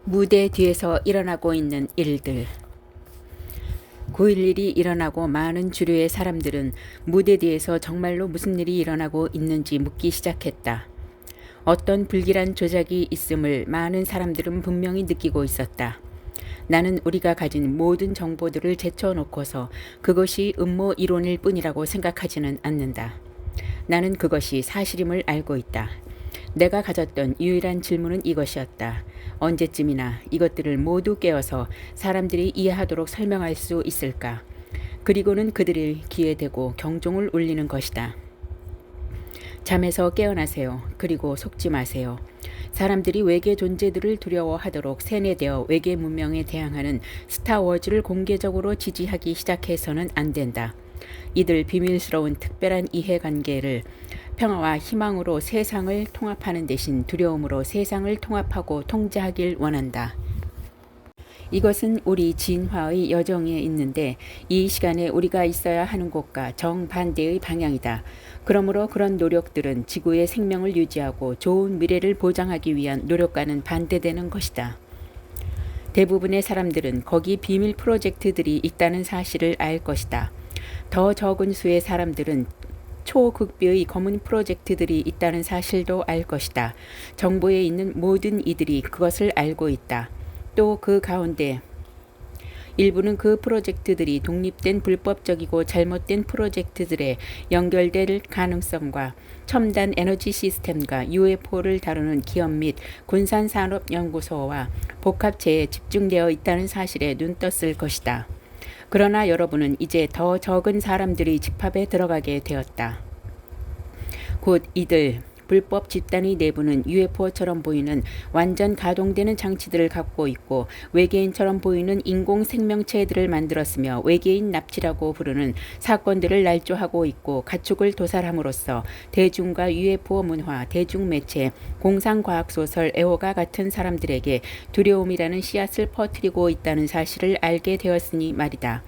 무대 뒤에서 일어나고 있는 일들. 9.11이 일어나고 많은 주류의 사람들은 무대 뒤에서 정말로 무슨 일이 일어나고 있는지 묻기 시작했다. 어떤 불길한 조작이 있음을 많은 사람들은 분명히 느끼고 있었다. 나는 우리가 가진 모든 정보들을 제쳐놓고서 그것이 음모 이론일 뿐이라고 생각하지는 않는다. 나는 그것이 사실임을 알고 있다. 내가 가졌던 유일한 질문은 이것이었다. 언제쯤이나 이것들을 모두 깨워서 사람들이 이해하도록 설명할 수 있을까? 그리고는 그들의 귀에 대고 경종을 울리는 것이다. 잠에서 깨어나세요. 그리고 속지 마세요. 사람들이 외계 존재들을 두려워하도록 세뇌되어 외계 문명에 대항하는 스타워즈를 공개적으로 지지하기 시작해서는 안 된다. 이들 비밀스러운 특별한 이해관계를 평화와 희망으로 세상을 통합하는 대신 두려움으로 세상을 통합하고 통제하길 원한다. 이것은 우리 진화의 여정에 있는데 이 시간에 우리가 있어야 하는 곳과 정반대의 방향이다. 그러므로 그런 노력들은 지구의 생명을 유지하고 좋은 미래를 보장하기 위한 노력과는 반대되는 것이다. 대부분의 사람들은 거기 비밀 프로젝트들이 있다는 사실을 알 것이다. 더 적은 수의 사람들은 초극비의 검은 프로젝트들이 있다는 사실도 알 것이다. 정보에 있는 모든 이들이 그것을 알고 있다. 또 그 가운데 일부는 그 프로젝트들이 독립된 불법적이고 잘못된 프로젝트들에 연결될 가능성과 첨단 에너지 시스템과 UFO를 다루는 기업 및 군산산업연구소와 복합체에 집중되어 있다는 사실에 눈떴을 것이다. 그러나 여러분은 이제 더 적은 사람들이 집합에 들어가게 되었다. 곧 이들 불법 집단의 내부는 UFO처럼 보이는 완전 가동되는 장치들을 갖고 있고 외계인처럼 보이는 인공 생명체들을 만들었으며 외계인 납치라고 부르는 사건들을 날조하고 있고 가축을 도살함으로써 대중과 UFO 문화, 대중매체, 공상과학소설, 애호가 같은 사람들에게 두려움이라는 씨앗을 퍼뜨리고 있다는 사실을 알게 되었으니 말이다.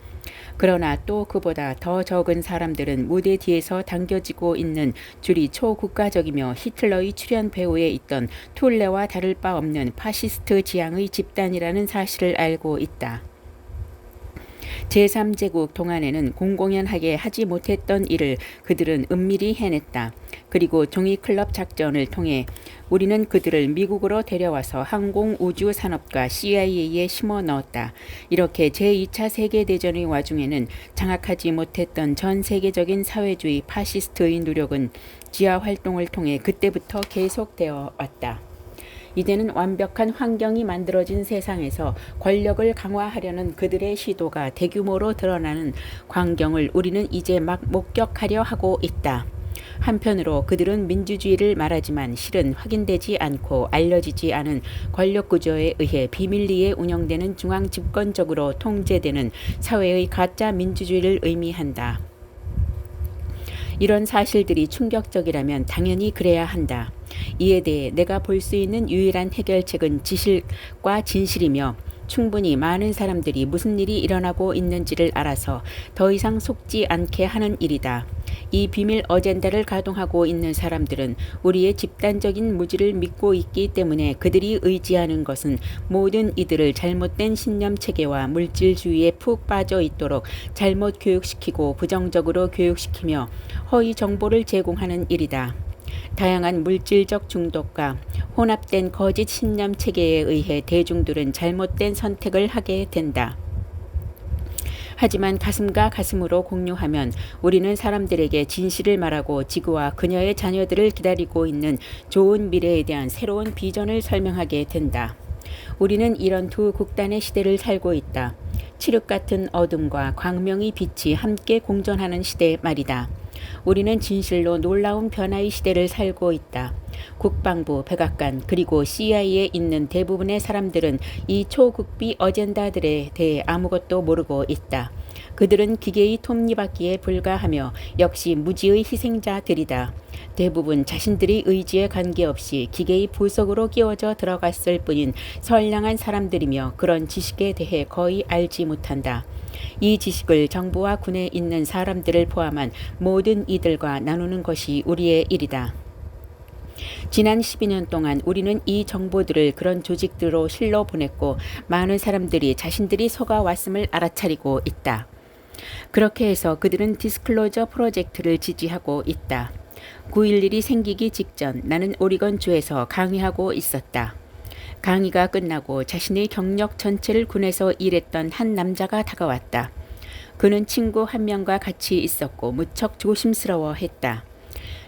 그러나 또 그보다 더 적은 사람들은 무대 뒤에서 당겨지고 있는 줄이 초국가적이며 히틀러의 출연 배우에 있던 툴레와 다를 바 없는 파시스트 지향의 집단이라는 사실을 알고 있다. 제3제국 동안에는 공공연하게 하지 못했던 일을 그들은 은밀히 해냈다. 그리고 종이클럽 작전을 통해 우리는 그들을 미국으로 데려와서 항공우주산업과 CIA에 심어 넣었다. 이렇게 제2차 세계대전의 와중에는 장악하지 못했던 전 세계적인 사회주의 파시스트의 노력은 지하 활동을 통해 그때부터 계속되어 왔다. 이제는 완벽한 환경이 만들어진 세상에서 권력을 강화하려는 그들의 시도가 대규모로 드러나는 광경을 우리는 이제 막 목격하려 하고 있다. 한편으로 그들은 민주주의를 말하지만 실은 확인되지 않고 알려지지 않은 권력 구조에 의해 비밀리에 운영되는 중앙 집권적으로 통제되는 사회의 가짜 민주주의를 의미한다. 이런 사실들이 충격적이라면 당연히 그래야 한다. 이에 대해 내가 볼 수 있는 유일한 해결책은 지식과 진실이며 충분히 많은 사람들이 무슨 일이 일어나고 있는지를 알아서 더 이상 속지 않게 하는 일이다. 이 비밀 어젠다를 가동하고 있는 사람들은 우리의 집단적인 무지를 믿고 있기 때문에 그들이 의지하는 것은 모든 이들을 잘못된 신념 체계와 물질주의에 푹 빠져 있도록 잘못 교육시키고 부정적으로 교육시키며 허위 정보를 제공하는 일이다. 다양한 물질적 중독과 혼합된 거짓 신념 체계에 의해 대중들은 잘못된 선택을 하게 된다. 하지만 가슴과 가슴으로 공유하면 우리는 사람들에게 진실을 말하고 지구와 그녀의 자녀들을 기다리고 있는 좋은 미래에 대한 새로운 비전을 설명하게 된다. 우리는 이런 두 극단의 시대를 살고 있다. 칠흑 같은 어둠과 광명의 빛이 함께 공존하는 시대 말이다. 우리는 진실로 놀라운 변화의 시대를 살고 있다. 국방부, 백악관, 그리고 CIA에 있는 대부분의 사람들은 이 초극비 어젠다들에 대해 아무것도 모르고 있다. 그들은 기계의 톱니바퀴에 불과하며 역시 무지의 희생자들이다. 대부분 자신들의 의지에 관계없이 기계의 부속으로 끼워져 들어갔을 뿐인 선량한 사람들이며 그런 지식에 대해 거의 알지 못한다. 이 지식을 정부와 군에 있는 사람들을 포함한 모든 이들과 나누는 것이 우리의 일이다. 지난 12년 동안 우리는 이 정보들을 그런 조직들로 실로 보냈고 많은 사람들이 자신들이 속아왔음을 알아차리고 있다. 그렇게 해서 그들은 디스클로저 프로젝트를 지지하고 있다. 9.11이 생기기 직전 나는 오리건 주에서 강의하고 있었다. 강의가 끝나고 자신의 경력 전체를 군에서 일했던 한 남자가 다가왔다. 그는 친구 한 명과 같이 있었고 무척 조심스러워했다.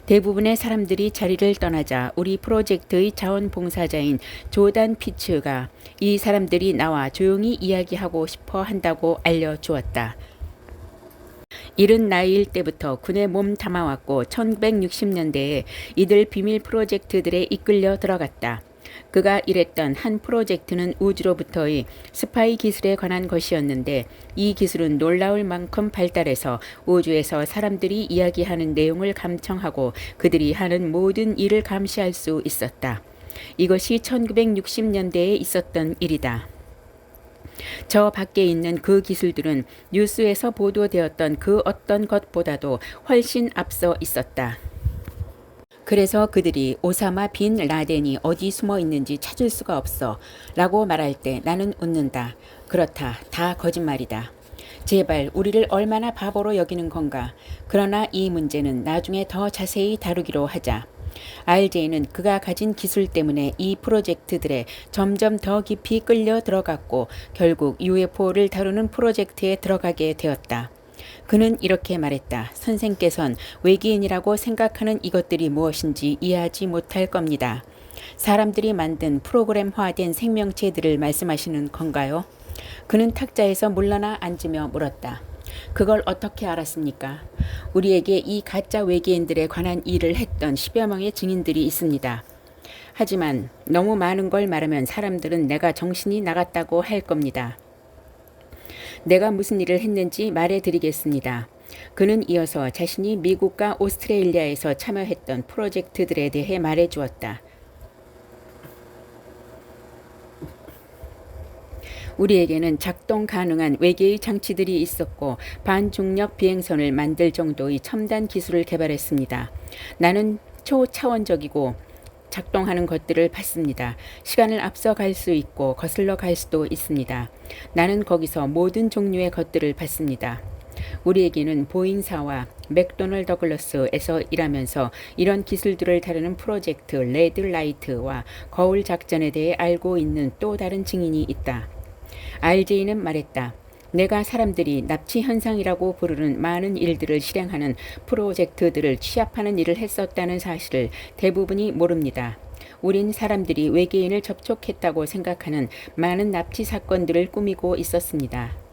대부분의 사람들이 자리를 떠나자 우리 프로젝트의 자원봉사자인 조단 피츠가 이 사람들이 나와 조용히 이야기하고 싶어 한다고 알려주었다. 70나이일 때부터 군에 몸 담아왔고 1960년대에 이들 비밀 프로젝트들에 이끌려 들어갔다. 그가 일했던 한 프로젝트는 우주로부터의 스파이 기술에 관한 것이었는데 이 기술은 놀라울 만큼 발달해서 우주에서 사람들이 이야기하는 내용을 감청하고 그들이 하는 모든 일을 감시할 수 있었다. 이것이 1960년대에 있었던 일이다. 저 밖에 있는 그 기술들은 뉴스에서 보도되었던 그 어떤 것보다도 훨씬 앞서 있었다. 그래서 그들이 오사마 빈 라덴이 어디 숨어 있는지 찾을 수가 없어 라고 말할 때 나는 웃는다. 그렇다. 다 거짓말이다. 제발 우리를 얼마나 바보로 여기는 건가. 그러나 이 문제는 나중에 더 자세히 다루기로 하자. RJ는 그가 가진 기술 때문에 이 프로젝트들에 점점 더 깊이 끌려 들어갔고 결국 UFO를 다루는 프로젝트에 들어가게 되었다. 그는 이렇게 말했다. 선생께선 외계인이라고 생각하는 이것들이 무엇인지 이해하지 못할 겁니다. 사람들이 만든 프로그램화된 생명체들을 말씀하시는 건가요? 그는 탁자에서 물러나 앉으며 물었다. 그걸 어떻게 알았습니까? 우리에게 이 가짜 외계인들에 관한 일을 했던 10여 명의 증인들이 있습니다. 하지만 너무 많은 걸 말하면 사람들은 내가 정신이 나갔다고 할 겁니다. 내가 무슨 일을 했는지 말해드리겠습니다. 그는 이어서 자신이 미국과 오스트레일리아에서 참여했던 프로젝트들에 대해 말해주었다. 우리에게는 작동 가능한 외계의 장치들이 있었고 반중력 비행선을 만들 정도의 첨단 기술을 개발했습니다. 나는 초차원적이고 작동하는 것들을 봤습니다. 시간을 앞서 갈 수 있고 거슬러 갈 수도 있습니다. 나는 거기서 모든 종류의 것들을 봤습니다. 우리에게는 보잉사와 맥도널 더글러스에서 일하면서 이런 기술들을 다루는 프로젝트 레드라이트와 거울 작전에 대해 알고 있는 또 다른 증인이 있다. RJ는 말했다. 내가 사람들이 납치 현상이라고 부르는 많은 일들을 실행하는 프로젝트들을 취합하는 일을 했었다는 사실을 대부분이 모릅니다. 우린 사람들이 외계인을 접촉했다고 생각하는 많은 납치 사건들을 꾸미고 있었습니다.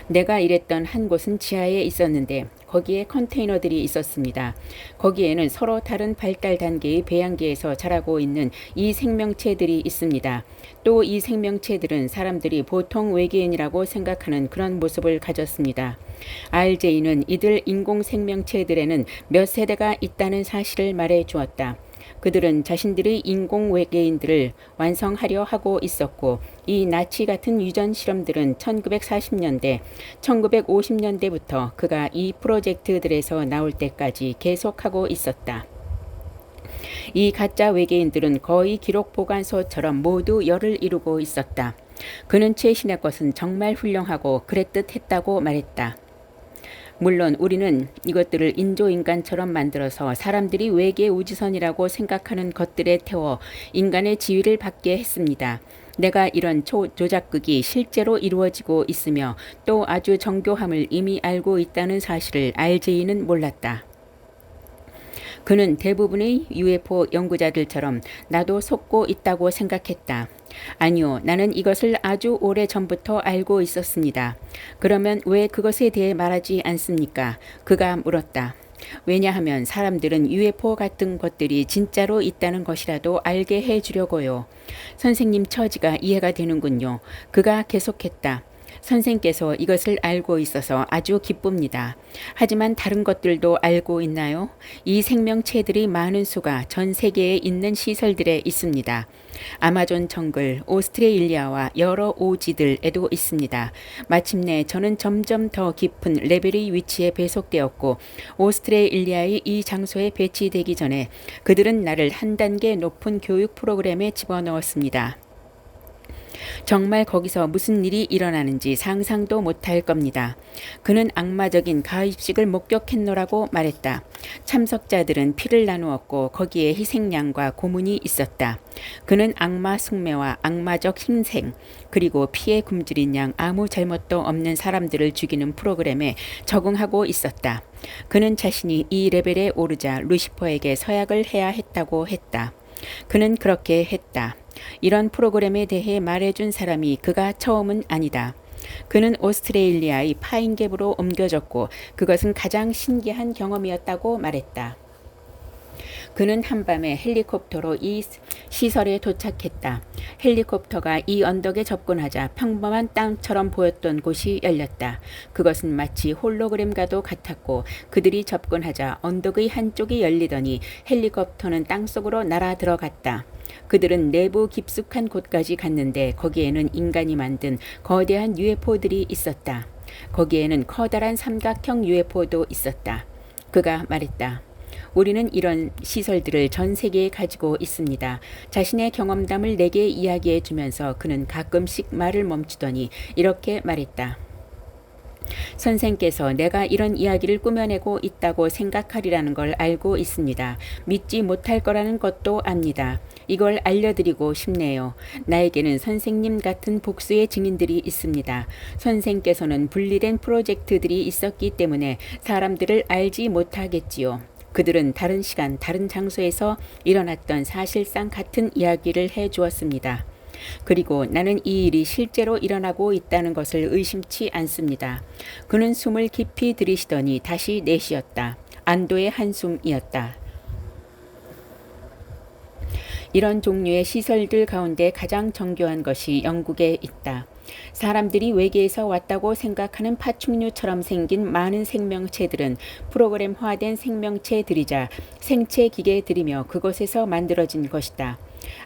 내가 일했던 한 곳은 지하에 있었는데 거기에 컨테이너들이 있었습니다. 거기에는 서로 다른 발달 단계의 배양기에서 자라고 있는 이 생명체들이 있습니다. 또 이 생명체들은 사람들이 보통 외계인이라고 생각하는 그런 모습을 가졌습니다. RJ는 이들 인공 생명체들에는 몇 세대가 있다는 사실을 말해 주었다. 그들은 자신들의 인공 외계인들을 완성하려 하고 있었고 이 나치 같은 유전 실험들은 1940년대, 1950년대부터 그가 이 프로젝트들에서 나올 때까지 계속하고 있었다. 이 가짜 외계인들은 거의 기록 보관소처럼 모두 열을 이루고 있었다. 그는 최신의 것은 정말 훌륭하고 그랬듯 했다고 말했다. 물론 우리는 이것들을 인조인간처럼 만들어서 사람들이 외계 우주선이라고 생각하는 것들에 태워 인간의 지위를 받게 했습니다. 내가 이런 초조작극이 실제로 이루어지고 있으며 또 아주 정교함을 이미 알고 있다는 사실을 RJ는 몰랐다. 그는 대부분의 UFO 연구자들처럼 나도 속고 있다고 생각했다. 아니요, 나는 이것을 아주 오래 전부터 알고 있었습니다. 그러면 왜 그것에 대해 말하지 않습니까? 그가 물었다. 왜냐하면 사람들은 UFO 같은 것들이 진짜로 있다는 것이라도 알게 해주려고요. 선생님 처지가 이해가 되는군요. 그가 계속했다. 선생께서 이것을 알고 있어서 아주 기쁩니다. 하지만 다른 것들도 알고 있나요? 이 생명체들이 많은 수가 전 세계에 있는 시설들에 있습니다. 아마존 정글, 오스트레일리아와 여러 오지들에도 있습니다. 마침내 저는 점점 더 깊은 레벨의 위치에 배속되었고 오스트레일리아의 이 장소에 배치되기 전에 그들은 나를 한 단계 높은 교육 프로그램에 집어넣었습니다. 정말 거기서 무슨 일이 일어나는지 상상도 못할 겁니다. 그는 악마적인 가입식을 목격했노라고 말했다. 참석자들은 피를 나누었고 거기에 희생양과 고문이 있었다. 그는 악마 숭매와 악마적 힘생 그리고 피에 굶주린 양 아무 잘못도 없는 사람들을 죽이는 프로그램에 적응하고 있었다. 그는 자신이 이 레벨에 오르자 루시퍼에게 서약을 해야 했다고 했다. 그는 그렇게 했다. 이런 프로그램에 대해 말해준 사람이 그가 처음은 아니다. 그는 오스트레일리아의 파인갭으로 옮겨졌고 그것은 가장 신기한 경험이었다고 말했다. 그는 한밤에 헬리콥터로 이 시설에 도착했다. 헬리콥터가 이 언덕에 접근하자 평범한 땅처럼 보였던 곳이 열렸다. 그것은 마치 홀로그램과도 같았고 그들이 접근하자 언덕의 한쪽이 열리더니 헬리콥터는 땅속으로 날아 들어갔다. 그들은 내부 깊숙한 곳까지 갔는데 거기에는 인간이 만든 거대한 UFO들이 있었다. 거기에는 커다란 삼각형 UFO도 있었다. 그가 말했다. 우리는 이런 시설들을 전 세계에 가지고 있습니다. 자신의 경험담을 내게 이야기해 주면서 그는 가끔씩 말을 멈추더니 이렇게 말했다. 선생께서 내가 이런 이야기를 꾸며내고 있다고 생각하리라는 걸 알고 있습니다. 믿지 못할 거라는 것도 압니다. 이걸 알려드리고 싶네요. 나에게는 선생님 같은 복수의 증인들이 있습니다. 선생께서는 분리된 프로젝트들이 있었기 때문에 사람들을 알지 못하겠지요. 그들은 다른 시간, 다른 장소에서 일어났던 사실상 같은 이야기를 해 주었습니다. 그리고 나는 이 일이 실제로 일어나고 있다는 것을 의심치 않습니다. 그는 숨을 깊이 들이쉬더니 다시 내쉬었다. 안도의 한숨이었다. 이런 종류의 시설들 가운데 가장 정교한 것이 영국에 있다. 사람들이 외계에서 왔다고 생각하는 파충류처럼 생긴 많은 생명체들은 프로그램화된 생명체들이자 생체 기계들이며 그곳에서 만들어진 것이다.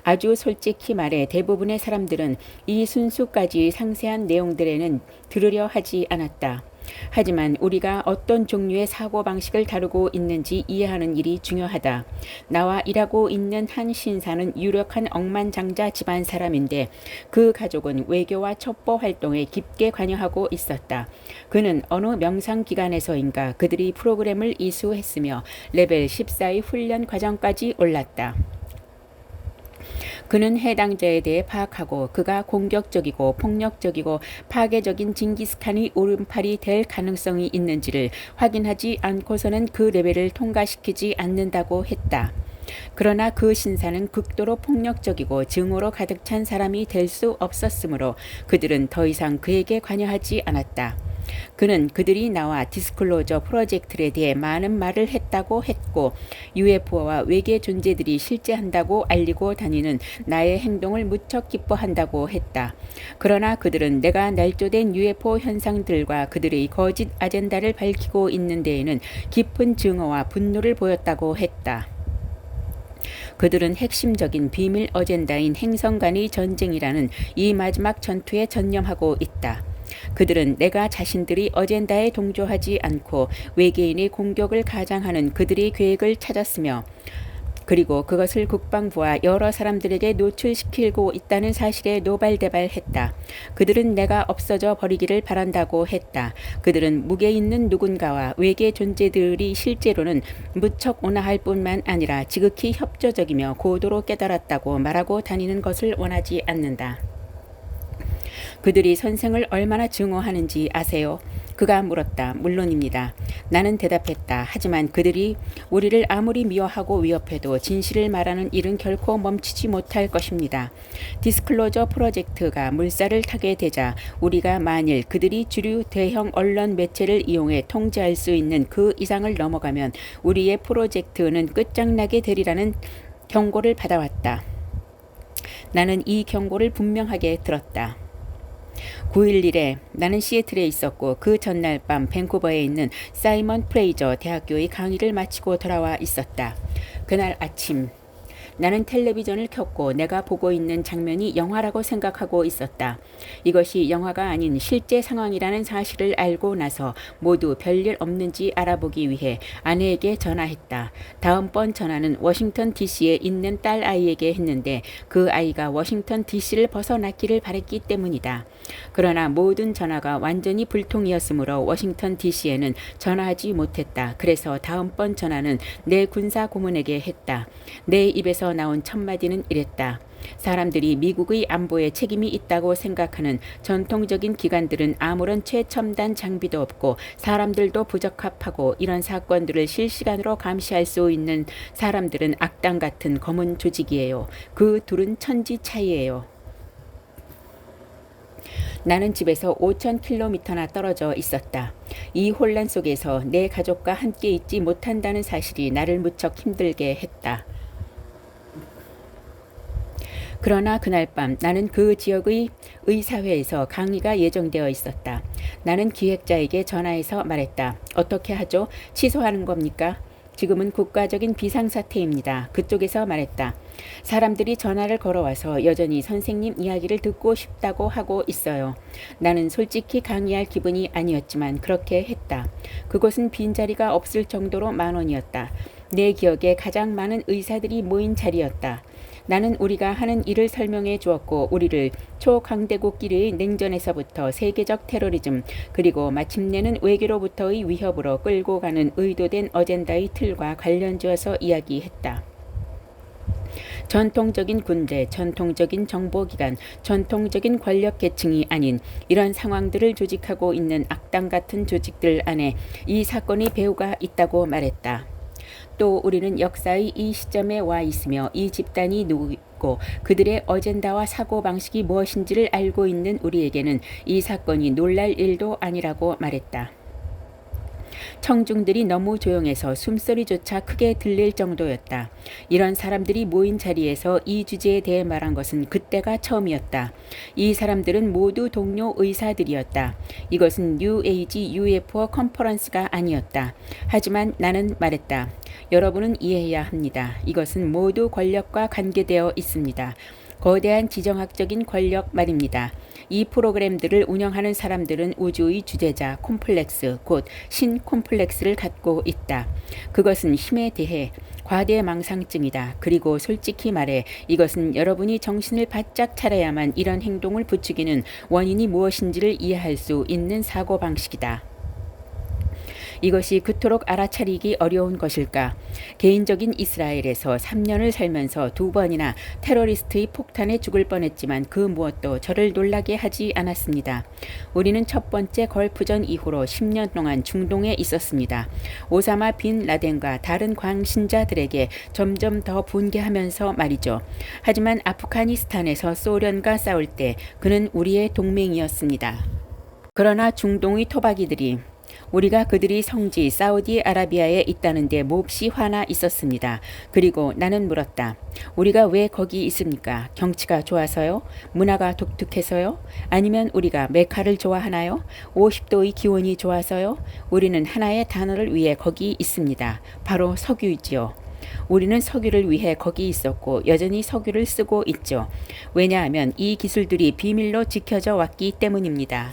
아주 솔직히 말해 대부분의 사람들은 이 순수까지 상세한 내용들에는 들으려 하지 않았다. 하지만 우리가 어떤 종류의 사고방식을 다루고 있는지 이해하는 일이 중요하다. 나와 일하고 있는 한 신사는 유력한 억만장자 집안 사람인데 그 가족은 외교와 첩보 활동에 깊게 관여하고 있었다. 그는 어느 명상기관에서인가 그들이 프로그램을 이수했으며 레벨 14의 훈련 과정까지 올랐다. 그는 해당자에 대해 파악하고 그가 공격적이고 폭력적이고 파괴적인 징기스칸의 오른팔이 될 가능성이 있는지를 확인하지 않고서는 그 레벨을 통과시키지 않는다고 했다. 그러나 그 신사는 극도로 폭력적이고 증오로 가득 찬 사람이 될 수 없었으므로 그들은 더 이상 그에게 관여하지 않았다. 그는 그들이 나와 디스클로저 프로젝트에 대해 많은 말을 했다고 했고 UFO와 외계 존재들이 실제한다고 알리고 다니는 나의 행동을 무척 기뻐한다고 했다. 그러나 그들은 내가 날조된 UFO 현상들과 그들의 거짓 아젠다를 밝히고 있는 데에는 깊은 증오와 분노를 보였다고 했다. 그들은 핵심적인 비밀 어젠다인 행성 간의 전쟁이라는 이 마지막 전투에 전념하고 있다. 그들은 내가 자신들이 어젠다에 동조하지 않고 외계인의 공격을 가장하는 그들의 계획을 찾았으며 그리고 그것을 국방부와 여러 사람들에게 노출시키고 있다는 사실에 노발대발했다. 그들은 내가 없어져 버리기를 바란다고 했다. 그들은 무게 있는 누군가와 외계 존재들이 실제로는 무척 온화할 뿐만 아니라 지극히 협조적이며 고도로 깨달았다고 말하고 다니는 것을 원하지 않는다. 그들이 선생을 얼마나 증오하는지 아세요? 그가 물었다. 물론입니다. 나는 대답했다. 하지만 그들이 우리를 아무리 미워하고 위협해도 진실을 말하는 일은 결코 멈추지 못할 것입니다. 디스클로저 프로젝트가 물살을 타게 되자 우리가 만일 그들이 주류 대형 언론 매체를 이용해 통제할 수 있는 그 이상을 넘어가면 우리의 프로젝트는 끝장나게 되리라는 경고를 받아왔다. 나는 이 경고를 분명하게 들었다. 9.11에 나는 시애틀에 있었고 그 전날 밤 밴쿠버에 있는 사이먼 프레이저 대학교의 강의를 마치고 돌아와 있었다. 그날 아침 나는 텔레비전을 켰고 내가 보고 있는 장면이 영화라고 생각하고 있었다. 이것이 영화가 아닌 실제 상황이라는 사실을 알고 나서 모두 별일 없는지 알아보기 위해 아내에게 전화했다. 다음번 전화는 워싱턴 DC에 있는 딸 아이에게 했는데 그 아이가 워싱턴 DC를 벗어났기를 바랬기 때문이다. 그러나 모든 전화가 완전히 불통이었으므로 워싱턴 DC에는 전화하지 못했다. 그래서 다음번 전화는 내 군사 고문에게 했다. 내 입에서 나온 첫 마디는 이랬다. 사람들이 미국의 안보에 책임이 있다고 생각하는 전통적인 기관들은 아무런 최첨단 장비도 없고 사람들도 부적합하고 이런 사건들을 실시간으로 감시할 수 있는 사람들은 악당 같은 검은 조직이에요. 그 둘은 천지 차이예요. 나는 집에서 5,000km나 떨어져 있었다. 이 혼란 속에서 내 가족과 함께 있지 못한다는 사실이 나를 무척 힘들게 했다. 그러나 그날 밤 나는 그 지역의 의사회에서 강의가 예정되어 있었다. 나는 기획자에게 전화해서 말했다. 어떻게 하죠? 취소하는 겁니까? 지금은 국가적인 비상사태입니다. 그쪽에서 말했다. 사람들이 전화를 걸어와서 여전히 선생님 이야기를 듣고 싶다고 하고 있어요. 나는 솔직히 강의할 기분이 아니었지만 그렇게 했다. 그곳은 빈자리가 없을 정도로 만원이었다. 내 기억에 가장 많은 의사들이 모인 자리였다. 나는 우리가 하는 일을 설명해 주었고 우리를 초강대국끼리의 냉전에서부터 세계적 테러리즘 그리고 마침내는 외교로부터의 위협으로 끌고 가는 의도된 어젠다의 틀과 관련지어서 이야기했다. 전통적인 군대, 전통적인 정보기관, 전통적인 권력계층이 아닌 이런 상황들을 조직하고 있는 악당 같은 조직들 안에 이 사건의 배후가 있다고 말했다. 또 우리는 역사의 이 시점에 와 있으며 이 집단이 누구고 그들의 어젠다와 사고방식이 무엇인지를 알고 있는 우리에게는 이 사건이 놀랄 일도 아니라고 말했다. 청중들이 너무 조용해서 숨소리조차 크게 들릴 정도였다. 이런 사람들이 모인 자리에서 이 주제에 대해 말한 것은 그때가 처음이었다. 이 사람들은 모두 동료 의사들이었다. 이것은 New Age UFO 컨퍼런스가 아니었다. 하지만 나는 말했다. 여러분은 이해해야 합니다. 이것은 모두 권력과 관계되어 있습니다. 거대한 지정학적인 권력 말입니다. 이 프로그램들을 운영하는 사람들은 우주의 주제자 콤플렉스, 곧 신 콤플렉스를 갖고 있다. 그것은 힘에 대해 과대망상증이다. 그리고 솔직히 말해 이것은 여러분이 정신을 바짝 차려야만 이런 행동을 부추기는 원인이 무엇인지를 이해할 수 있는 사고방식이다. 이것이 그토록 알아차리기 어려운 것일까? 개인적인 이스라엘에서 3년을 살면서 2번이나 테러리스트의 폭탄에 죽을 뻔했지만 그 무엇도 저를 놀라게 하지 않았습니다. 우리는 첫 번째 걸프전 이후로 10년 동안 중동에 있었습니다. 오사마 빈 라덴과 다른 광신자들에게 점점 더 분개하면서 말이죠. 하지만 아프가니스탄에서 소련과 싸울 때 그는 우리의 동맹이었습니다. 그러나 중동의 토박이들이 우리가 그들이 성지 사우디아라비아에 있다는 데 몹시 화나 있었습니다. 그리고 나는 물었다. 우리가 왜 거기 있습니까? 경치가 좋아서요? 문화가 독특해서요? 아니면 우리가 메카를 좋아하나요? 50도의 기온이 좋아서요? 우리는 하나의 단어를 위해 거기 있습니다. 바로 석유이지요. 우리는 석유를 위해 거기 있었고 여전히 석유를 쓰고 있죠. 왜냐하면 이 기술들이 비밀로 지켜져 왔기 때문입니다.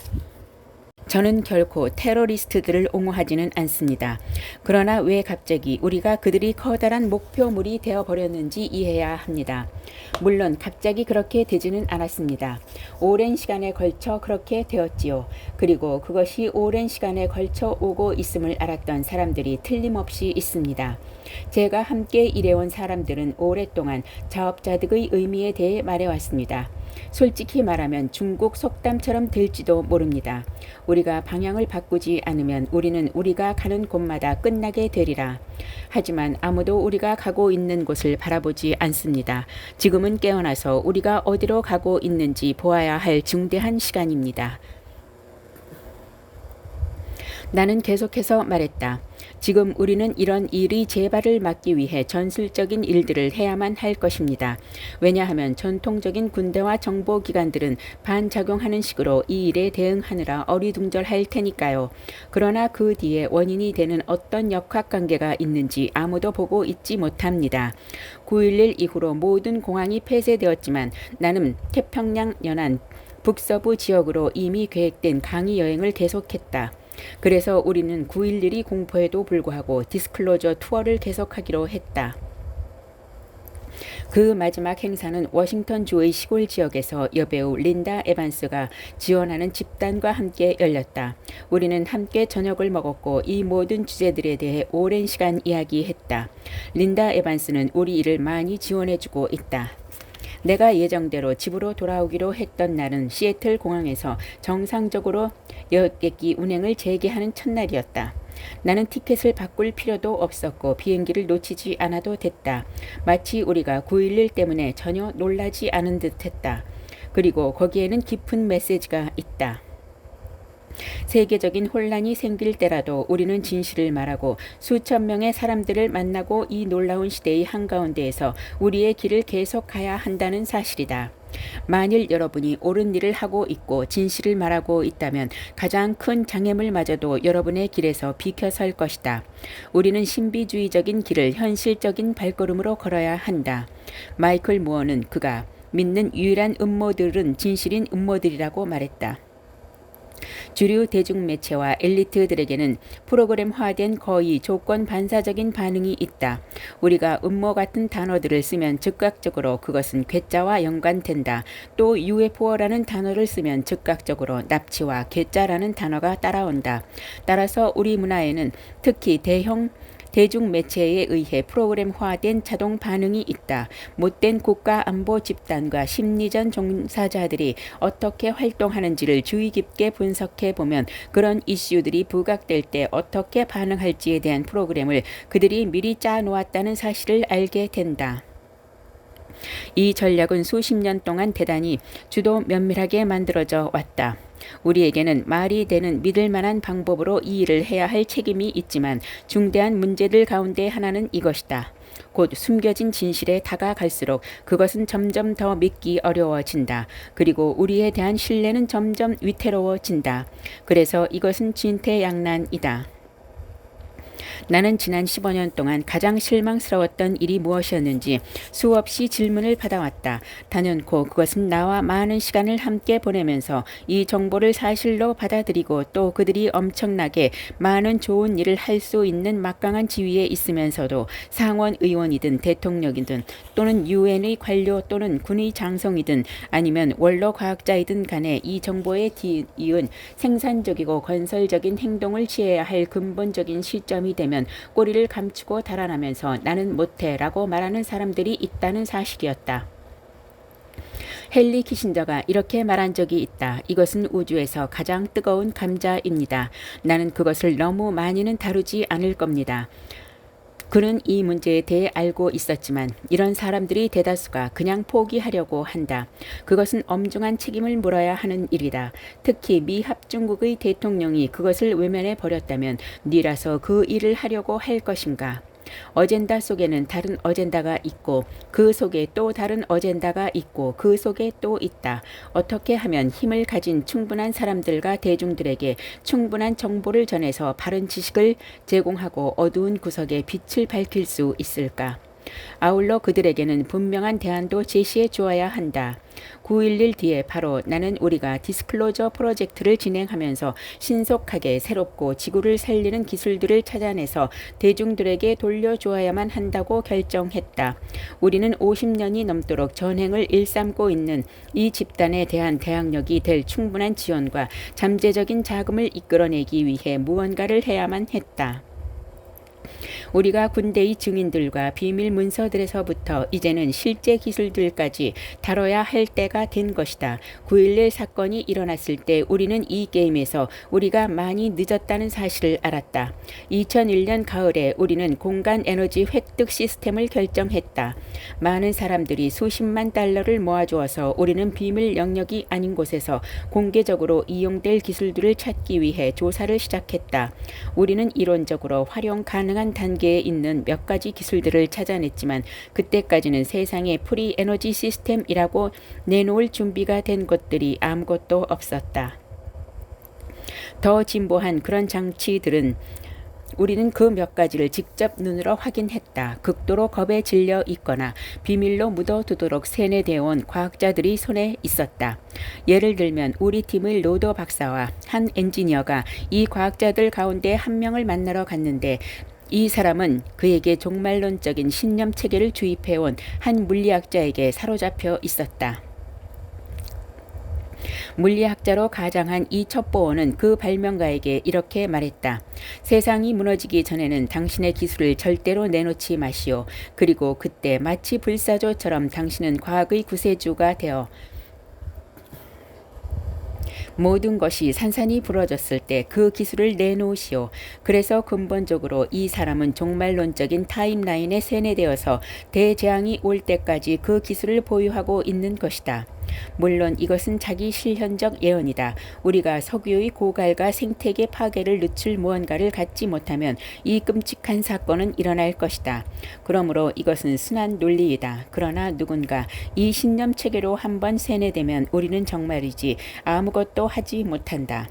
저는 결코 테러리스트들을 옹호하지는 않습니다. 그러나 왜 갑자기 우리가 그들이 커다란 목표물이 되어버렸는지 이해해야 합니다. 물론 갑자기 그렇게 되지는 않았습니다. 오랜 시간에 걸쳐 그렇게 되었지요. 그리고 그것이 오랜 시간에 걸쳐 오고 있음을 알았던 사람들이 틀림없이 있습니다. 제가 함께 일해온 사람들은 오랫동안 자업자득의 의미에 대해 말해왔습니다. 솔직히 말하면 중국 속담처럼 될지도 모릅니다. 우리가 방향을 바꾸지 않으면 우리는 우리가 가는 곳마다 끝나게 되리라. 하지만 아무도 우리가 가고 있는 곳을 바라보지 않습니다. 지금은 깨어나서 우리가 어디로 가고 있는지 보아야 할 중대한 시간입니다. 나는 계속해서 말했다. 지금 우리는 이런 일의 재발을 막기 위해 전술적인 일들을 해야만 할 것입니다. 왜냐하면 전통적인 군대와 정보기관들은 반작용하는 식으로 이 일에 대응하느라 어리둥절할 테니까요. 그러나 그 뒤에 원인이 되는 어떤 역학관계가 있는지 아무도 보고 있지 못합니다. 9.11 이후로 모든 공항이 폐쇄되었지만 나는 태평양 연안 북서부 지역으로 이미 계획된 강의 여행을 계속했다. 그래서 우리는 9.11이 공포에도 불구하고 디스클로저 투어를 계속하기로 했다. 그 마지막 행사는 워싱턴주의 시골 지역에서 여배우 린다 에반스가 지원하는 집단과 함께 열렸다. 우리는 함께 저녁을 먹었고 이 모든 주제들에 대해 오랜 시간 이야기했다. 린다 에반스는 우리 일을 많이 지원해주고 있다. 내가 예정대로 집으로 돌아오기로 했던 날은 시애틀 공항에서 정상적으로 여객기 운행을 재개하는 첫날이었다. 나는 티켓을 바꿀 필요도 없었고 비행기를 놓치지 않아도 됐다. 마치 우리가 9.11 때문에 전혀 놀라지 않은 듯했다. 그리고 거기에는 깊은 메시지가 있다. 세계적인 혼란이 생길 때라도 우리는 진실을 말하고 수천 명의 사람들을 만나고 이 놀라운 시대의 한가운데에서 우리의 길을 계속 가야 한다는 사실이다. 만일 여러분이 옳은 일을 하고 있고 진실을 말하고 있다면 가장 큰 장애물마저도 여러분의 길에서 비켜설 것이다. 우리는 신비주의적인 길을 현실적인 발걸음으로 걸어야 한다. 마이클 무어는 그가 믿는 유일한 음모들은 진실인 음모들이라고 말했다. 주류 대중매체와 엘리트들에게는 프로그램화된 거의 조건 반사적인 반응이 있다. 우리가 음모 같은 단어들을 쓰면 즉각적으로 그것은 괴짜와 연관된다. 또 UFO라는 단어를 쓰면 즉각적으로 납치와 괴짜라는 단어가 따라온다. 따라서 우리 문화에는 특히 대중매체에 의해 프로그램화된 자동 반응이 있다. 못된 국가안보 집단과 심리전 종사자들이 어떻게 활동하는지를 주의 깊게 분석해 보면 그런 이슈들이 부각될 때 어떻게 반응할지에 대한 프로그램을 그들이 미리 짜놓았다는 사실을 알게 된다. 이 전략은 수십 년 동안 대단히 주도 면밀하게 만들어져 왔다. 우리에게는 말이 되는 믿을 만한 방법으로 이 일을 해야 할 책임이 있지만 중대한 문제들 가운데 하나는 이것이다. 곧 숨겨진 진실에 다가갈수록 그것은 점점 더 믿기 어려워진다. 그리고 우리에 대한 신뢰는 점점 위태로워진다. 그래서 이것은 진퇴양난이다. 나는 지난 15년 동안 가장 실망스러웠던 일이 무엇이었는지 수없이 질문을 받아왔다. 단연코 그것은 나와 많은 시간을 함께 보내면서 이 정보를 사실로 받아들이고 또 그들이 엄청나게 많은 좋은 일을 할 수 있는 막강한 지위에 있으면서도 상원 의원이든 대통령이든 또는 유엔의 관료 또는 군의 장성이든 아니면 원로 과학자이든 간에 이 정보에 뒤이은 생산적이고 건설적인 행동을 취해야 할 근본적인 시점이 되면 꼬리를 감추고 달아나면서 나는 못해 라고 말하는 사람들이 있다는 사실이었다. 헨리 키신저가 이렇게 말한 적이 있다. 이것은 우주에서 가장 뜨거운 감자입니다. 나는 그것을 너무 많이는 다루지 않을 겁니다. 그는 이 문제에 대해 알고 있었지만 이런 사람들이 대다수가 그냥 포기하려고 한다. 그것은 엄중한 책임을 물어야 하는 일이다. 특히 미 합중국의 대통령이 그것을 외면해 버렸다면 니라서 그 일을 하려고 할 것인가. 어젠다 속에는 다른 어젠다가 있고 그 속에 또 다른 어젠다가 있고 그 속에 또 있다. 어떻게 하면 힘을 가진 충분한 사람들과 대중들에게 충분한 정보를 전해서 바른 지식을 제공하고 어두운 구석에 빛을 밝힐 수 있을까? 아울러 그들에게는 분명한 대안도 제시해 주어야 한다. 9.11 뒤에 바로 나는 우리가 디스클로저 프로젝트를 진행하면서 신속하게 새롭고 지구를 살리는 기술들을 찾아내서 대중들에게 돌려주어야만 한다고 결정했다. 우리는 50년이 넘도록 전행을 일삼고 있는 이 집단에 대한 대항력이 될 충분한 지원과 잠재적인 자금을 이끌어내기 위해 무언가를 해야만 했다. 우리가 군대의 증인들과 비밀 문서들에서부터 이제는 실제 기술들까지 다뤄야 할 때가 된 것이다. 9.11 사건이 일어났을 때 우리는 이 게임에서 우리가 많이 늦었다는 사실을 알았다. 2001년 가을에 우리는 공간 에너지 획득 시스템을 결정했다. 많은 사람들이 수십만 달러를 모아주어서 우리는 비밀 영역이 아닌 곳에서 공개적으로 이용될 기술들을 찾기 위해 조사를 시작했다. 우리는 이론적으로 활용 가능한 단계에 있는 몇 가지 기술들을 찾아냈지만 그때까지는 세상에 프리 에너지 시스템이라고 내놓을 준비가 된 것들이 아무것도 없었다. 더 진보한 그런 장치들은 우리는 그 몇 가지를 직접 눈으로 확인했다. 극도로 겁에 질려 있거나 비밀로 묻어두도록 세뇌되어 온 과학자들이 손에 있었다. 예를 들면 우리 팀의 로더 박사와 한 엔지니어가 이 과학자들 가운데 한 명을 만나러 갔는데 이 사람은 그에게 종말론적인 신념 체계를 주입해온 한 물리학자에게 사로잡혀 있었다. 물리학자로 가장한 이 첩보원은 그 발명가에게 이렇게 말했다. 세상이 무너지기 전에는 당신의 기술을 절대로 내놓지 마시오. 그리고 그때 마치 불사조처럼 당신은 과학의 구세주가 되어 모든 것이 산산이 부러졌을 때 그 기술을 내놓으시오. 그래서 근본적으로 이 사람은 종말론적인 타임라인에 세뇌되어서 대재앙이 올 때까지 그 기술을 보유하고 있는 것이다. 물론 이것은 자기 실현적 예언이다. 우리가 석유의 고갈과 생태계 파괴를 늦출 무언가를 갖지 못하면 이 끔찍한 사건은 일어날 것이다. 그러므로 이것은 순한 논리이다. 그러나 누군가 이 신념 체계로 한번 세뇌되면 우리는 정말이지 아무것도 하지 못한다.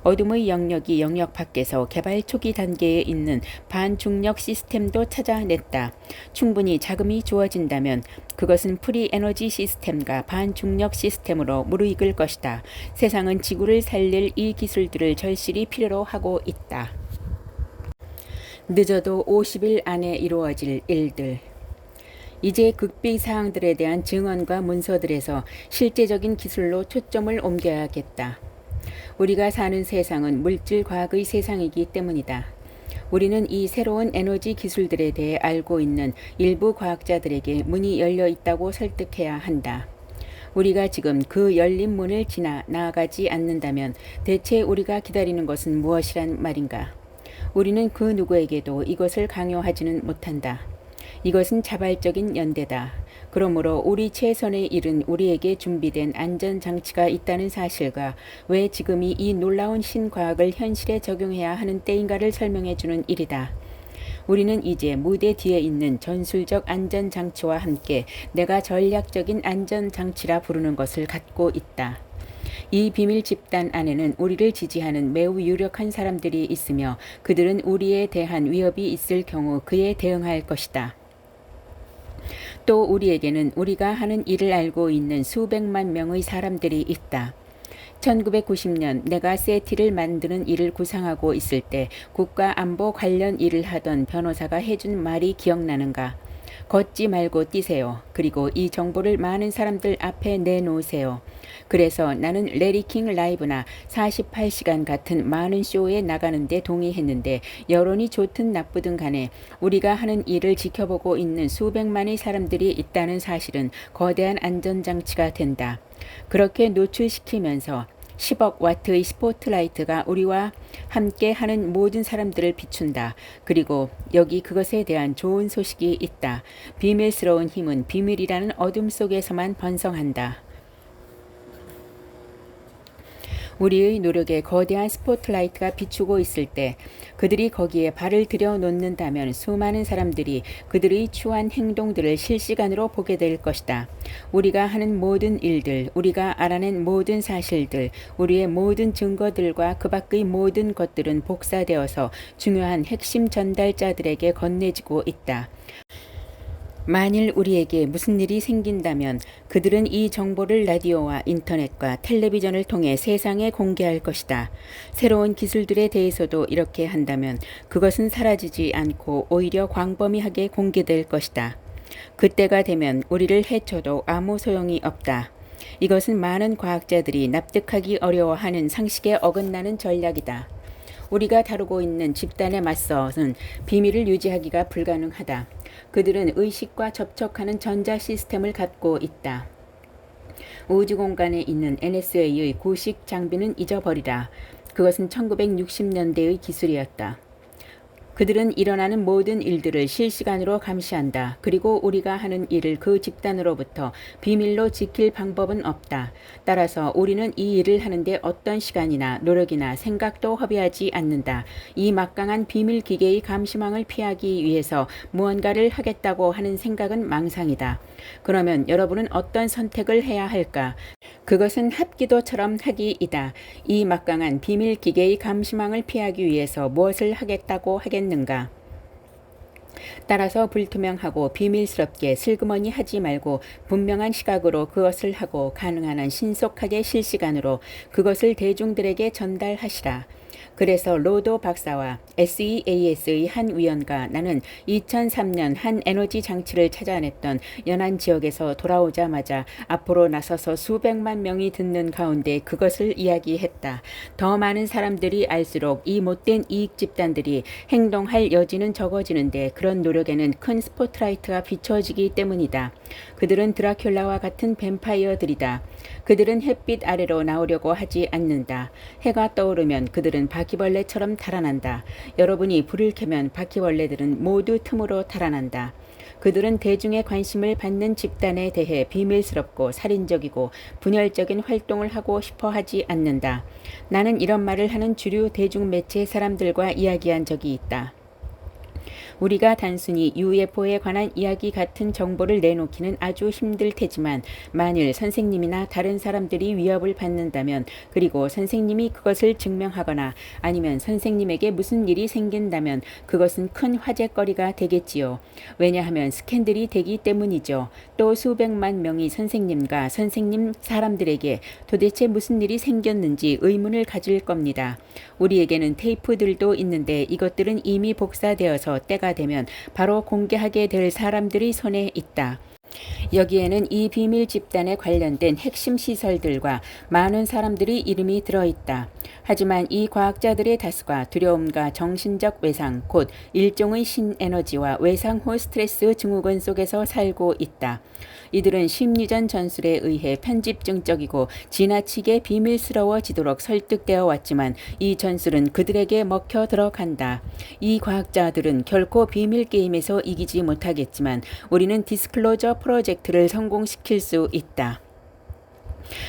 어둠의 영역이 영역 밖에서 개발 초기 단계에 있는 반중력 시스템도 찾아냈다. 충분히 자금이 주어진다면 그것은 프리 에너지 시스템과 반중력 시스템으로 무르익을 것이다. 세상은 지구를 살릴 이 기술들을 절실히 필요로 하고 있다. 늦어도 50일 안에 이루어질 일들. 이제 극비 사항들에 대한 증언과 문서들에서 실제적인 기술로 초점을 옮겨야겠다. 우리가 사는 세상은 물질과학의 세상이기 때문이다. 우리는 이 새로운 에너지 기술들에 대해 알고 있는 일부 과학자들에게 문이 열려 있다고 설득해야 한다. 우리가 지금 그 열린 문을 지나 나아가지 않는다면 대체 우리가 기다리는 것은 무엇이란 말인가? 우리는 그 누구에게도 이것을 강요하지는 못한다. 이것은 자발적인 연대다. 그러므로 우리 최선의 일은 우리에게 준비된 안전장치가 있다는 사실과 왜 지금이 이 놀라운 신과학을 현실에 적용해야 하는 때인가를 설명해주는 일이다. 우리는 이제 무대 뒤에 있는 전술적 안전장치와 함께 내가 전략적인 안전장치라 부르는 것을 갖고 있다. 이 비밀 집단 안에는 우리를 지지하는 매우 유력한 사람들이 있으며 그들은 우리에 대한 위협이 있을 경우 그에 대응할 것이다. 또 우리에게는 우리가 하는 일을 알고 있는 수백만 명의 사람들이 있다. 1990년 내가 세티를 만드는 일을 구상하고 있을 때 국가안보 관련 일을 하던 변호사가 해준 말이 기억나는가? 걷지 말고 뛰세요. 그리고 이 정보를 많은 사람들 앞에 내놓으세요. 그래서 나는 레리킹 라이브나 48시간 같은 많은 쇼에 나가는데 동의했는데 여론이 좋든 나쁘든 간에 우리가 하는 일을 지켜보고 있는 수백만의 사람들이 있다는 사실은 거대한 안전장치가 된다. 그렇게 노출시키면서 10억 와트의 스포트라이트가 우리와 함께 하는 모든 사람들을 비춘다. 그리고 여기 그것에 대한 좋은 소식이 있다. 비밀스러운 힘은 비밀이라는 어둠 속에서만 번성한다. 우리의 노력에 거대한 스포트라이트가 비추고 있을 때 그들이 거기에 발을 들여놓는다면 수많은 사람들이 그들의 추한 행동들을 실시간으로 보게 될 것이다. 우리가 하는 모든 일들, 우리가 알아낸 모든 사실들, 우리의 모든 증거들과 그 밖의 모든 것들은 복사되어서 중요한 핵심 전달자들에게 건네지고 있다. 만일 우리에게 무슨 일이 생긴다면 그들은 이 정보를 라디오와 인터넷과 텔레비전을 통해 세상에 공개할 것이다. 새로운 기술들에 대해서도 이렇게 한다면 그것은 사라지지 않고 오히려 광범위하게 공개될 것이다. 그때가 되면 우리를 해쳐도 아무 소용이 없다. 이것은 많은 과학자들이 납득하기 어려워하는 상식에 어긋나는 전략이다. 우리가 다루고 있는 집단에 맞서는 비밀을 유지하기가 불가능하다. 그들은 의식과 접촉하는 전자 시스템을 갖고 있다. 우주 공간에 있는 NSA의 구식 장비는 잊어버리라. 그것은 1960년대의 기술이었다. 그들은 일어나는 모든 일들을 실시간으로 감시한다. 그리고 우리가 하는 일을 그 집단으로부터 비밀로 지킬 방법은 없다. 따라서 우리는 이 일을 하는데 어떤 시간이나 노력이나 생각도 허비하지 않는다. 이 막강한 비밀 기계의 감시망을 피하기 위해서 무언가를 하겠다고 하는 생각은 망상이다. 그러면 여러분은 어떤 선택을 해야 할까? 그것은 합기도처럼 하기이다. 이 막강한 비밀 기계의 감시망을 피하기 위해서 무엇을 하겠다고 하겠는가? 따라서 불투명하고 비밀스럽게 슬그머니 하지 말고 분명한 시각으로 그것을 하고 가능한 한 신속하게 실시간으로 그것을 대중들에게 전달하시라. 그래서 로도 박사와 SEAS의 한 위원과 나는 2003년 한 에너지 장치를 찾아냈던 연안 지역에서 돌아오자마자 앞으로 나서서 수백만 명이 듣는 가운데 그것을 이야기했다. 더 많은 사람들이 알수록 이 못된 이익 집단들이 행동할 여지는 적어지는데 그런 노력에는 큰 스포트라이트가 비춰지기 때문이다. 그들은 드라큘라와 같은 뱀파이어들이다. 그들은 햇빛 아래로 나오려고 하지 않는다. 해가 떠오르면 그들은 바퀴벌레처럼 달아난다. 여러분이 불을 켜면 바퀴벌레들은 모두 틈으로 달아난다. 그들은 대중의 관심을 받는 집단에 대해 비밀스럽고 살인적이고 분열적인 활동을 하고 싶어 하지 않는다. 나는 이런 말을 하는 주류 대중매체 사람들과 이야기한 적이 있다. 우리가 단순히 UFO에 관한 이야기 같은 정보를 내놓기는 아주 힘들 테지만 만일 선생님이나 다른 사람들이 위협을 받는다면 그리고 선생님이 그것을 증명하거나 아니면 선생님에게 무슨 일이 생긴다면 그것은 큰 화제거리가 되겠지요. 왜냐하면 스캔들이 되기 때문이죠. 또 수백만 명이 선생님과 선생님 사람들에게 도대체 무슨 일이 생겼는지 의문을 가질 겁니다. 우리에게는 테이프들도 있는데 이것들은 이미 복사되어서 때가 되면 바로 공개하게 될 사람들이 손에 있다. 여기에는 이 비밀 집단에 관련된 핵심 시설들과 많은 사람들이 이름이 들어있다. 하지만 이 과학자들의 다수가 두려움과 정신적 외상, 곧 일종의 신에너지와 외상후 스트레스 증후군 속에서 살고 있다. 이들은 심리전 전술에 의해 편집증적이고 지나치게 비밀스러워지도록 설득되어 왔지만 이 전술은 그들에게 먹혀 들어간다. 이 과학자들은 결코 비밀 게임에서 이기지 못하겠지만 우리는 디스클로저 프로젝트를 성공시킬 수 있다.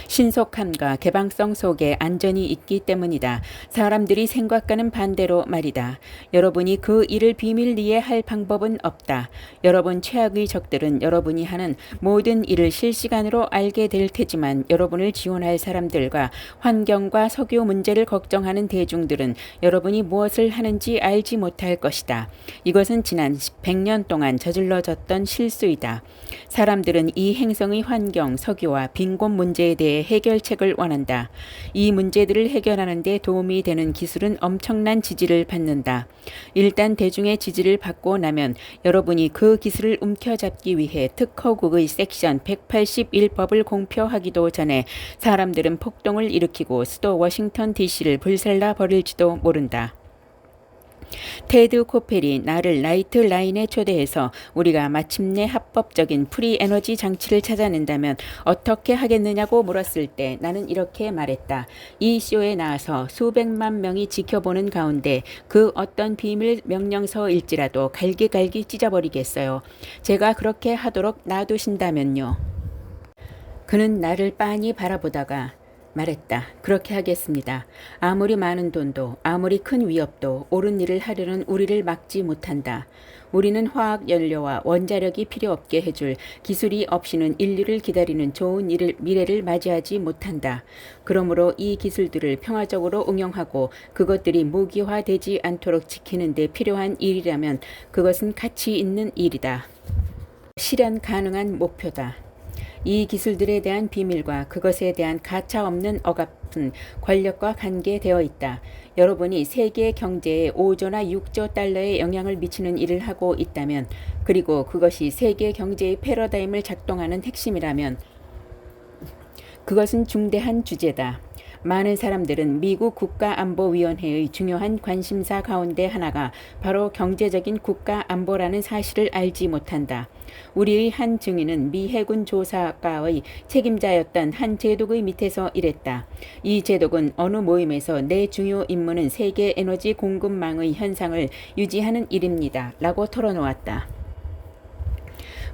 신속함과 개방성 속에 안전이 있기 때문이다. 사람들이 생각과는 반대로 말이다. 여러분이 그 일을 비밀리에 할 방법은 없다. 여러분 최악의 적들은 여러분이 하는 모든 일을 실시간으로 알게 될 테지만 여러분을 지원할 사람들과 환경과 석유 문제를 걱정하는 대중들은 여러분이 무엇을 하는지 알지 못할 것이다. 이것은 지난 100년 동안 저질러졌던 실수이다. 사람들은 이 행성의 환경, 석유와 빈곤 문제에 대해 해결책을 원한다. 이 문제들을 해결하는 데 도움이 되는 기술은 엄청난 지지를 받는다. 일단 대중의 지지를 받고 나면 여러분이 그 기술을 움켜잡기 위해 특허국의 섹션 181법을 공표하기도 전에 사람들은 폭동을 일으키고 수도 워싱턴 DC를 불살라 버릴지도 모른다. 테드 코펠이 나를 나이트 라인에 초대해서 우리가 마침내 합법적인 프리 에너지 장치를 찾아낸다면 어떻게 하겠느냐고 물었을 때 나는 이렇게 말했다. 이 쇼에 나와서 수백만 명이 지켜보는 가운데 그 어떤 비밀 명령서일지라도 갈기갈기 찢어버리겠어요. 제가 그렇게 하도록 놔두신다면요. 그는 나를 빤히 바라보다가 말했다. 그렇게 하겠습니다. 아무리 많은 돈도 아무리 큰 위협도 옳은 일을 하려는 우리를 막지 못한다. 우리는 화학 연료와 원자력이 필요 없게 해줄 기술이 없이는 인류를 기다리는 좋은 미래를 맞이하지 못한다. 그러므로 이 기술들을 평화적으로 응용하고 그것들이 무기화되지 않도록 지키는 데 필요한 일이라면 그것은 가치 있는 일이다. 실현 가능한 목표다. 이 기술들에 대한 비밀과 그것에 대한 가차없는 억압은 권력과 관계되어 있다. 여러분이 세계 경제에 5조나 6조 달러의 영향을 미치는 일을 하고 있다면, 그리고 그것이 세계 경제의 패러다임을 작동하는 핵심이라면 그것은 중대한 주제다. 많은 사람들은 미국 국가안보위원회의 중요한 관심사 가운데 하나가 바로 경제적인 국가안보라는 사실을 알지 못한다. 우리의 한 증인은 미 해군 조사과의 책임자였던 한 제독의 밑에서 일했다. 이 제독은 어느 모임에서 내 중요 임무는 세계 에너지 공급망의 현상을 유지하는 일입니다. 라고 털어놓았다.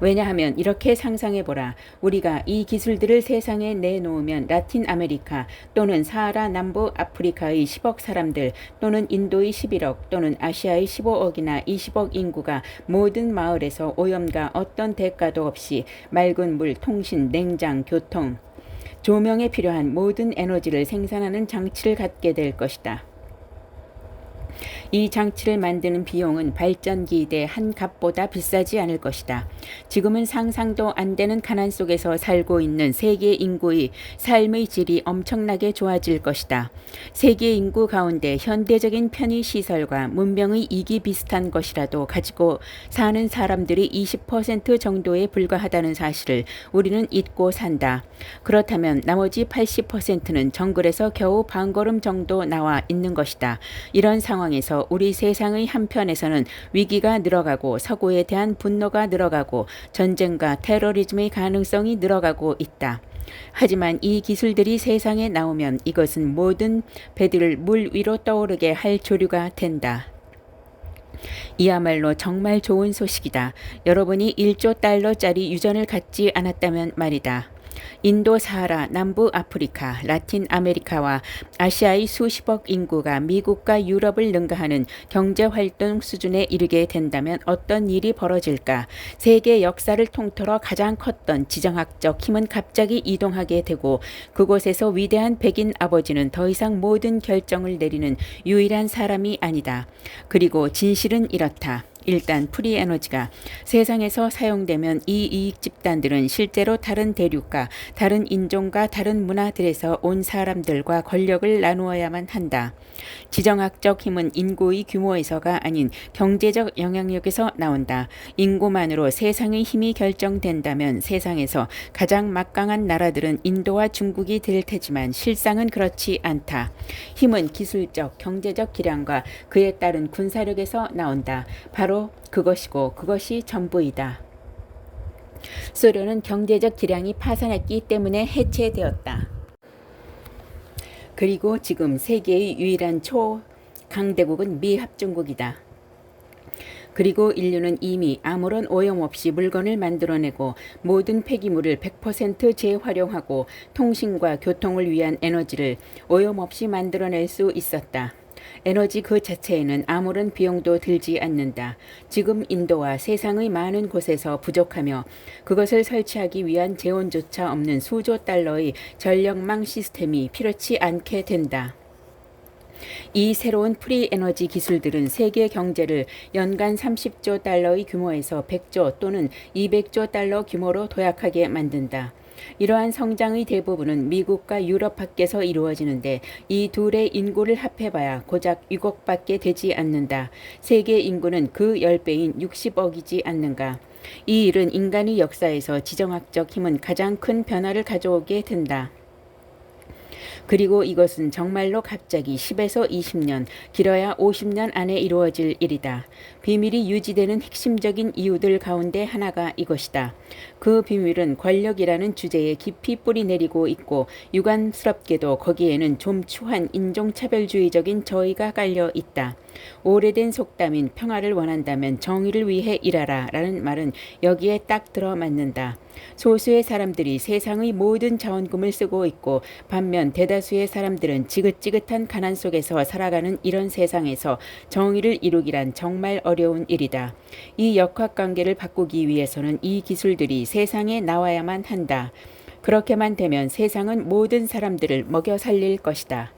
왜냐하면 이렇게 상상해보라. 우리가 이 기술들을 세상에 내놓으면 라틴 아메리카 또는 사하라 남부 아프리카의 10억 사람들 또는 인도의 11억 또는 아시아의 15억이나 20억 인구가 모든 마을에서 오염과 어떤 대가도 없이 맑은 물, 통신, 냉장, 교통, 조명에 필요한 모든 에너지를 생산하는 장치를 갖게 될 것이다. 이 장치를 만드는 비용은 발전기의 한 값보다 비싸지 않을 것이다. 지금은 상상도 안 되는 가난 속에서 살고 있는 세계 인구의 삶의 질이 엄청나게 좋아질 것이다. 세계 인구 가운데 현대적인 편의시설과 문명의 이기 비슷한 것이라도 가지고 사는 사람들이 20% 정도에 불과하다는 사실을 우리는 잊고 산다. 그렇다면 나머지 80%는 정글에서 겨우 반걸음 정도 나와 있는 것이다. 이런 상황에서 우리 세상의 한편에서는 위기가 늘어가고 서구에 대한 분노가 늘어가고 전쟁과 테러리즘의 가능성이 늘어가고 있다. 하지만 이 기술들이 세상에 나오면 이것은 모든 배들을 물 위로 떠오르게 할 조류가 된다. 이야말로 정말 좋은 소식이다. 여러분이 1조 달러짜리 유전을 갖지 않았다면 말이다. 인도 사하라, 남부 아프리카, 라틴 아메리카와 아시아의 수십억 인구가 미국과 유럽을 능가하는 경제활동 수준에 이르게 된다면 어떤 일이 벌어질까? 세계 역사를 통틀어 가장 컸던 지정학적 힘은 갑자기 이동하게 되고 그곳에서 위대한 백인 아버지는 더 이상 모든 결정을 내리는 유일한 사람이 아니다. 그리고 진실은 이렇다. 일단 프리에너지가 세상에서 사용되면 이 이익 집단들은 실제로 다른 대륙과 다른 인종과 다른 문화들에서 온 사람들과 권력을 나누어야만 한다. 지정학적 힘은 인구의 규모에서가 아닌 경제적 영향력에서 나온다. 인구만으로 세상의 힘이 결정된다면 세상에서 가장 막강한 나라들은 인도와 중국이 될 테지만 실상은 그렇지 않다. 힘은 기술적, 경제적 기량과 그에 따른 군사력에서 나온다. 바로 그것이고 그것이 전부이다. 소련은 경제적 기량이 파산했기 때문에 해체되었다. 그리고 지금 세계의 유일한 초강대국은 미합중국이다. 그리고 인류는 이미 아무런 오염 없이 물건을 만들어내고 모든 폐기물을 100% 재활용하고 통신과 교통을 위한 에너지를 오염 없이 만들어낼 수 있었다. 에너지 그 자체에는 아무런 비용도 들지 않는다. 지금 인도와 세상의 많은 곳에서 부족하며 그것을 설치하기 위한 재원조차 없는 수조 달러의 전력망 시스템이 필요치 않게 된다. 이 새로운 프리에너지 기술들은 세계 경제를 연간 30조 달러의 규모에서 100조 또는 200조 달러 규모로 도약하게 만든다. 이러한 성장의 대부분은 미국과 유럽 밖에서 이루어지는데 이 둘의 인구를 합해봐야 고작 6억밖에 되지 않는다. 세계 인구는 그 10배인 60억이지 않는가. 이 일은 인간의 역사에서 지정학적 힘은 가장 큰 변화를 가져오게 된다. 그리고 이것은 정말로 갑자기 10에서 20년, 길어야 50년 안에 이루어질 일이다. 비밀이 유지되는 핵심적인 이유들 가운데 하나가 이것이다. 그 비밀은 권력이라는 주제에 깊이 뿌리 내리고 있고 유감스럽게도 거기에는 좀 추한 인종차별주의적인 저의가 깔려 있다. 오래된 속담인 평화를 원한다면 정의를 위해 일하라 라는 말은 여기에 딱 들어맞는다. 소수의 사람들이 세상의 모든 자원금을 쓰고 있고 반면 대다수의 사람들은 지긋지긋한 가난 속에서 살아가는 이런 세상에서 정의를 이루기란 정말 어려운 일이다. 이 역학관계를 바꾸기 위해서는 이 기술들이 세상에 나와야만 한다. 그렇게만 되면 세상은 모든 사람들을 먹여 살릴 것이다.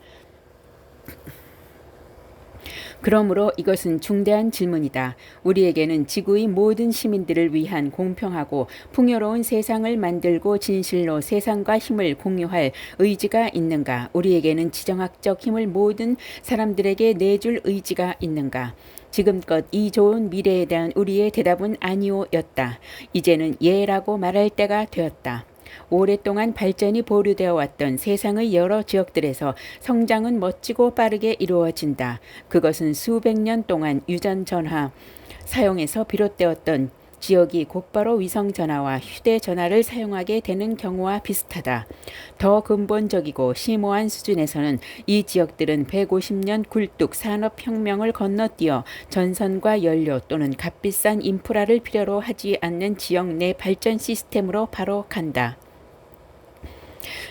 그러므로 이것은 중대한 질문이다. 우리에게는 지구의 모든 시민들을 위한 공평하고 풍요로운 세상을 만들고 진실로 세상과 힘을 공유할 의지가 있는가? 우리에게는 지정학적 힘을 모든 사람들에게 내줄 의지가 있는가? 지금껏 이 좋은 미래에 대한 우리의 대답은 아니오였다. 이제는 예라고 말할 때가 되었다. 오랫동안 발전이 보류되어 왔던 세상의 여러 지역들에서 성장은 멋지고 빠르게 이루어진다. 그것은 수백 년 동안 유전 전화 사용에서 비롯되었던 지역이 곧바로 위성 전화와 휴대 전화를 사용하게 되는 경우와 비슷하다. 더 근본적이고 심오한 수준에서는 이 지역들은 150년 굴뚝 산업혁명을 건너뛰어 전선과 연료 또는 값비싼 인프라를 필요로 하지 않는 지역 내 발전 시스템으로 바로 간다.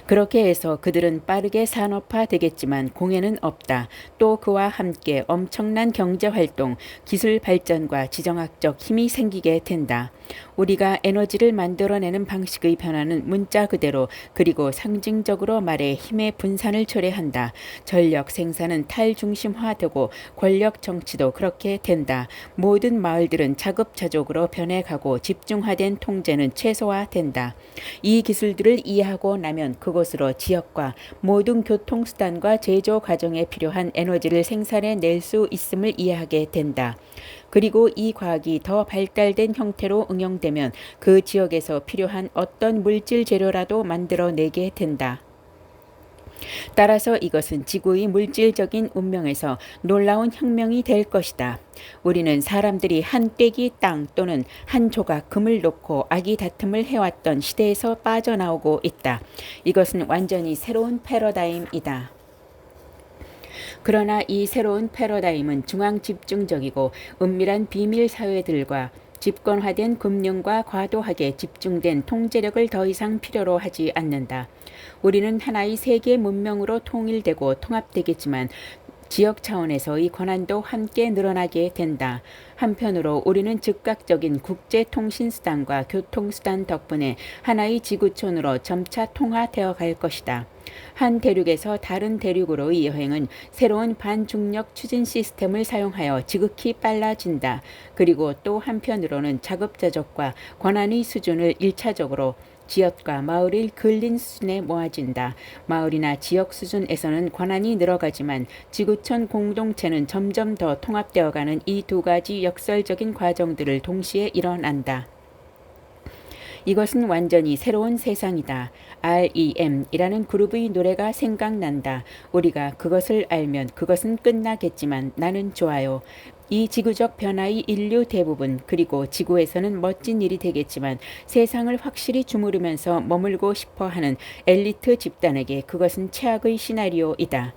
그렇게 해서 그들은 빠르게 산업화되겠지만 공해는 없다. 또 그와 함께 엄청난 경제활동, 기술 발전과 지정학적 힘이 생기게 된다. 우리가 에너지를 만들어내는 방식의 변화는 문자 그대로 그리고 상징적으로 말해 힘의 분산을 초래한다. 전력 생산은 탈중심화되고 권력 정치도 그렇게 된다. 모든 마을들은 자급자족으로 변해가고 집중화된 통제는 최소화된다. 이 기술들을 이해하고 나면 그곳으로 지역과 모든 교통수단과 제조 과정에 필요한 에너지를 생산해낼 수 있음을 이해하게 된다. 그리고 이 과학이 더 발달된 형태로 응용되면 그 지역에서 필요한 어떤 물질 재료라도 만들어내게 된다. 따라서 이것은 지구의 물질적인 운명에서 놀라운 혁명이 될 것이다. 우리는 사람들이 한 떼기 땅 또는 한 조각 금을 놓고 아기 다툼을 해왔던 시대에서 빠져나오고 있다. 이것은 완전히 새로운 패러다임이다. 그러나 이 새로운 패러다임은 중앙 집중적이고 은밀한 비밀 사회들과 집권화된 금융과 과도하게 집중된 통제력을 더 이상 필요로 하지 않는다. 우리는 하나의 세계 문명으로 통일되고 통합되겠지만 지역 차원에서의 권한도 함께 늘어나게 된다. 한편으로 우리는 즉각적인 국제통신수단과 교통수단 덕분에 하나의 지구촌으로 점차 통화되어 갈 것이다. 한 대륙에서 다른 대륙으로의 여행은 새로운 반중력 추진 시스템을 사용하여 지극히 빨라진다. 그리고 또 한편으로는 자급자족과 권한의 수준을 1차적으로 지역과 마을의 근린 수준에 모아진다. 마을이나 지역 수준에서는 권한이 늘어가지만 지구촌 공동체는 점점 더 통합되어가는 이 두 가지 역설적인 과정들을 동시에 일어난다. 이것은 완전히 새로운 세상이다. REM이라는 그룹의 노래가 생각난다. 우리가 그것을 알면 그것은 끝나겠지만 나는 좋아요. 이 지구적 변화의 인류 대부분 그리고 지구에서는 멋진 일이 되겠지만 세상을 확실히 주무르면서 머물고 싶어하는 엘리트 집단에게 그것은 최악의 시나리오이다.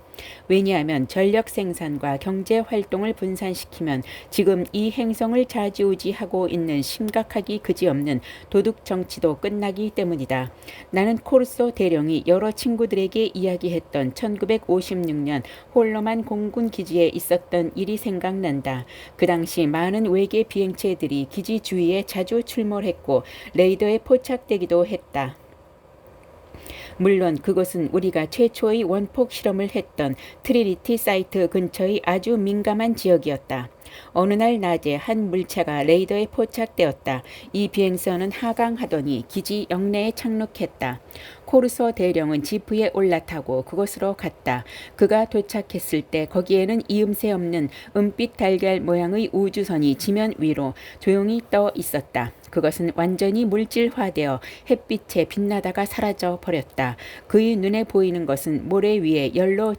왜냐하면 전력 생산과 경제 활동을 분산시키면 지금 이 행성을 좌지우지하고 있는 심각하기 그지없는 도둑 정치도 끝나기 때문이다. 나는 코르소 대령이 여러 친구들에게 이야기했던 1956년 홀로만 공군 기지에 있었던 일이 생각난다. 그 당시 많은 외계 비행체들이 기지 주위에 자주 출몰했고 레이더에 포착되기도 했다. 물론 그곳은 우리가 최초의 원폭 실험을 했던 트리니티 사이트 근처의 아주 민감한 지역이었다. 어느 날 낮에 한 물체가 레이더에 포착되었다. 이 비행선은 하강하더니 기지 영내에 착륙했다. 코르소 대령은 지프에 올라타고 그곳으로 갔다. 그가 도착했을 때 거기에는 이음새 없는 은빛 달걀 모양의 우주선이 지면 위로 조용히 떠 있었다. 그것은 완전히 물질화되어 햇빛에 빛나다가 사라져 버렸다. 그의 눈에 보이는 것은 모래 위에 열로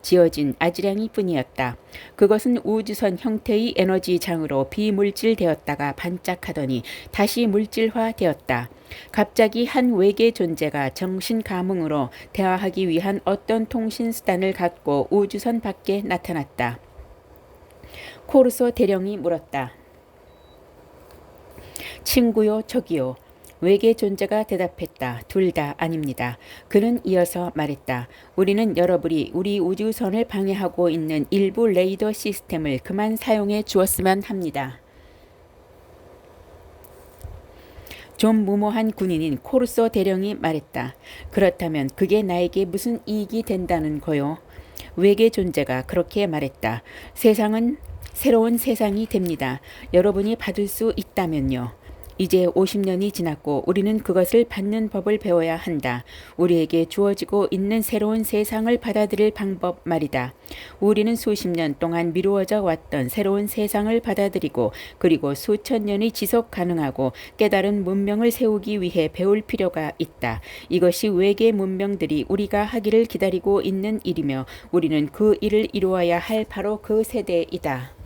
지어진 아지랑이 뿐이었다. 그것은 우주선 형태의 에너지장으로 비물질되었다가 반짝하더니 다시 물질화되었다. 갑자기 한 외계 존재가 정신 감흥으로 대화하기 위한 어떤 통신수단을 갖고 우주선 밖에 나타났다. 코르소 대령이 물었다. 친구요, 저기요. 외계 존재가 대답했다. 둘 다 아닙니다. 그는 이어서 말했다. 우리는 여러분이 우리 우주선을 방해하고 있는 일부 레이더 시스템을 그만 사용해 주었으면 합니다. 좀 무모한 군인인 코르소 대령이 말했다. 그렇다면 그게 나에게 무슨 이익이 된다는 거요? 외계 존재가 그렇게 말했다. 세상은 새로운 세상이 됩니다. 여러분이 받을 수 있다면요. 이제 50년이 지났고 우리는 그것을 받는 법을 배워야 한다. 우리에게 주어지고 있는 새로운 세상을 받아들일 방법 말이다. 우리는 수십 년 동안 미루어져 왔던 새로운 세상을 받아들이고 그리고 수천 년이 지속 가능하고 깨달은 문명을 세우기 위해 배울 필요가 있다. 이것이 외계 문명들이 우리가 하기를 기다리고 있는 일이며 우리는 그 일을 이루어야 할 바로 그 세대이다.